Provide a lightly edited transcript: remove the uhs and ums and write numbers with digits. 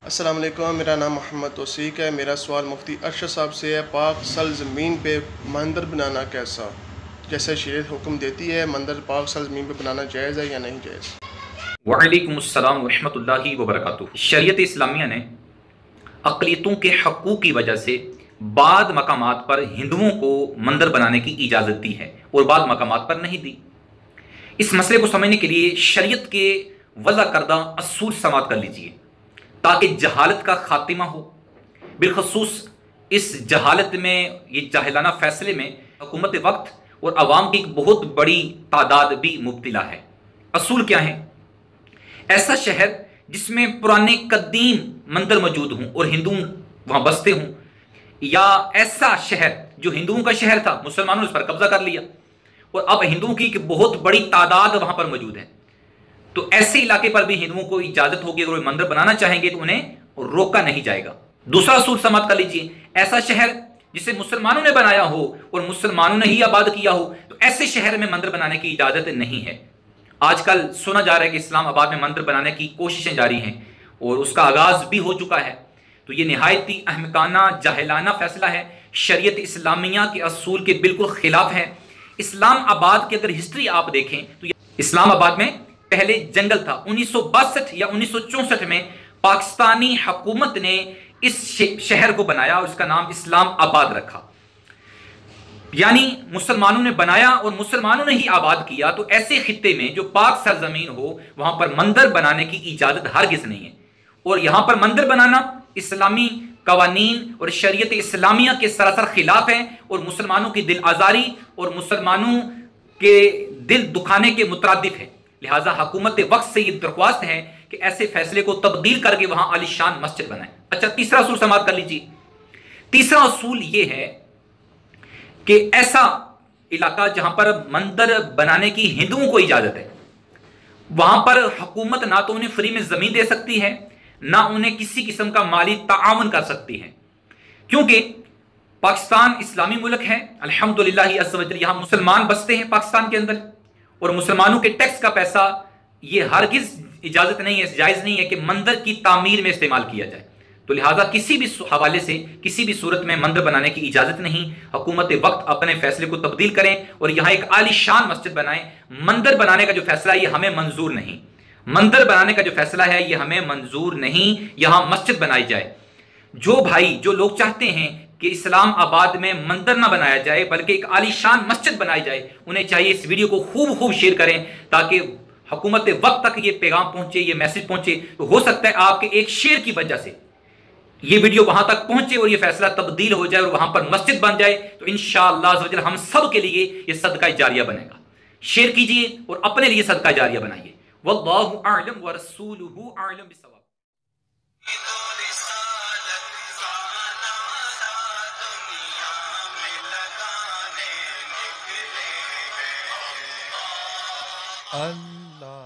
अस्सलाम वालेकुम। मेरा नाम मोहम्मद तौसीक है। मेरा सवाल मुफ्ती अरशद साहब से है, पाक सल ज़मीन पे मंदिर बनाना कैसा, जैसे शरीयत हुक्म देती है, मंदिर पाक सल ज़मीन पे बनाना जायज़ है या नहीं जायज़? वालेकुमुस्सलाम रहमतुल्लाहि व बरकातुहू। शरीयत इस्लामिया ने अक़लियतों के हक़ूक़ की वजह से बाद मकामात पर हिंदुओं को मंदिर बनाने की इजाज़त दी है और बाद मकामात पर नहीं दी। इस मसले को समझने के लिए शरीयत के वज़ा करदा असूल समात कर लीजिए ताकि जहालत का खात्मा हो। बिलखसूस इस जहालत में, ये जाहिलाना फैसले में हुकूमत वक्त और अवाम की एक बहुत बड़ी तादाद भी मुब्तला है। असूल क्या है? ऐसा शहर जिसमें पुराने कदीम मंदिर मौजूद हों और हिंदू वहां बसते हों, या ऐसा शहर जो हिंदुओं का शहर था, मुसलमानों ने उस पर कब्जा कर लिया और अब हिंदुओं की एक बहुत बड़ी तादाद वहां पर मौजूद है, तो ऐसे इलाके पर भी हिंदुओं को इजाजत होगी, अगर वे मंदिर बनाना चाहेंगे तो उन्हें रोका नहीं जाएगा। दूसरा असूल समाप्त कर लीजिए, ऐसा शहर जिसे मुसलमानों ने बनाया हो और मुसलमानों ने ही आबाद किया हो, तो ऐसे शहर में मंदिर बनाने की इजाजत नहीं है। आजकल सुना जा रहा है कि इस्लामाबाद में मंदिर बनाने की कोशिशें जारी हैं और उसका आगाज भी हो चुका है। तो ये निहायत ही अहमकाना जाहिलाना फैसला है, शरीयत इस्लामिया के असूल के बिल्कुल खिलाफ है। इस्लामाबाद की अगर हिस्ट्री आप देखें तो इस्लामाबाद में पहले जंगल था। 1962 या 1964 में पाकिस्तानी हुकूमत ने इस शहर को बनाया और इसका नाम इस्लामाबाद रखा, यानी मुसलमानों ने बनाया और मुसलमानों ने ही आबाद किया। तो ऐसे खित्ते में जो पाक सरजमीन हो, वहां पर मंदिर बनाने की इजाजत हरगिज नहीं है। और यहां पर मंदिर बनाना इस्लामी कवानीन और शरीयत इस्लामिया के सरासर खिलाफ है और मुसलमानों की दिल आजारी और मुसलमानों के दिल दुखाने के मुतरादिफ है। लिहाजा हुकूमत वक्त से यह दरख्वास्त है कि ऐसे फैसले को तब्दील करके वहां आलिशान मस्जिद बनाए। अच्छा, तीसरा असूल समाप्त कर लीजिए। तीसरा असूल यह है कि ऐसा इलाका जहां पर मंदिर बनाने की हिंदुओं को इजाजत है, वहां पर हुकूमत ना तो उन्हें फ्री में जमीन दे सकती है, ना उन्हें किसी किस्म का माली ताआवन कर सकती है, क्योंकि पाकिस्तान इस्लामी मुल्क है। अल्हम्दुलिल्लाह अज़्ज़ व जल यहां मुसलमान बसते हैं पाकिस्तान के अंदर, और मुसलमानों के टैक्स का पैसा यह हरगिज इजाजत नहीं है, जायज नहीं है कि मंदिर की तामीर में इस्तेमाल किया जाए। तो लिहाजा किसी भी हवाले से, किसी भी सूरत में मंदिर बनाने की इजाजत नहीं। हुकूमत वक्त अपने फैसले को तब्दील करें और यहां एक आलीशान मस्जिद बनाएं। मंदिर बनाने का जो फैसला है यह हमें मंजूर नहीं। मंदिर बनाने का जो फैसला है यह हमें मंजूर नहीं, यहां मस्जिद बनाई जाए। जो भाई, जो लोग चाहते हैं कि इस्लामाबाद में मंदिर ना बनाया जाए बल्कि एक आलीशान मस्जिद बनाई जाए, उन्हें चाहिए इस वीडियो को खूब खूब शेयर करें ताकि हुकूमत वक्त तक ये पैगाम पहुंचे, ये मैसेज पहुंचे। तो हो सकता है आपके एक शेयर की वजह से ये वीडियो वहां तक पहुंचे और ये फैसला तब्दील हो जाए और वहां पर मस्जिद बन जाए। तो इंशाअल्लाह अज़्ज़ व जल हम सब के लिए ये सदका जारिया बनेगा। शेयर कीजिए और अपने लिए सदका जारिया बनाइए। वल्लाहु अअलम व रसूलुहु अअलम बिस्सवाब। अल्लाह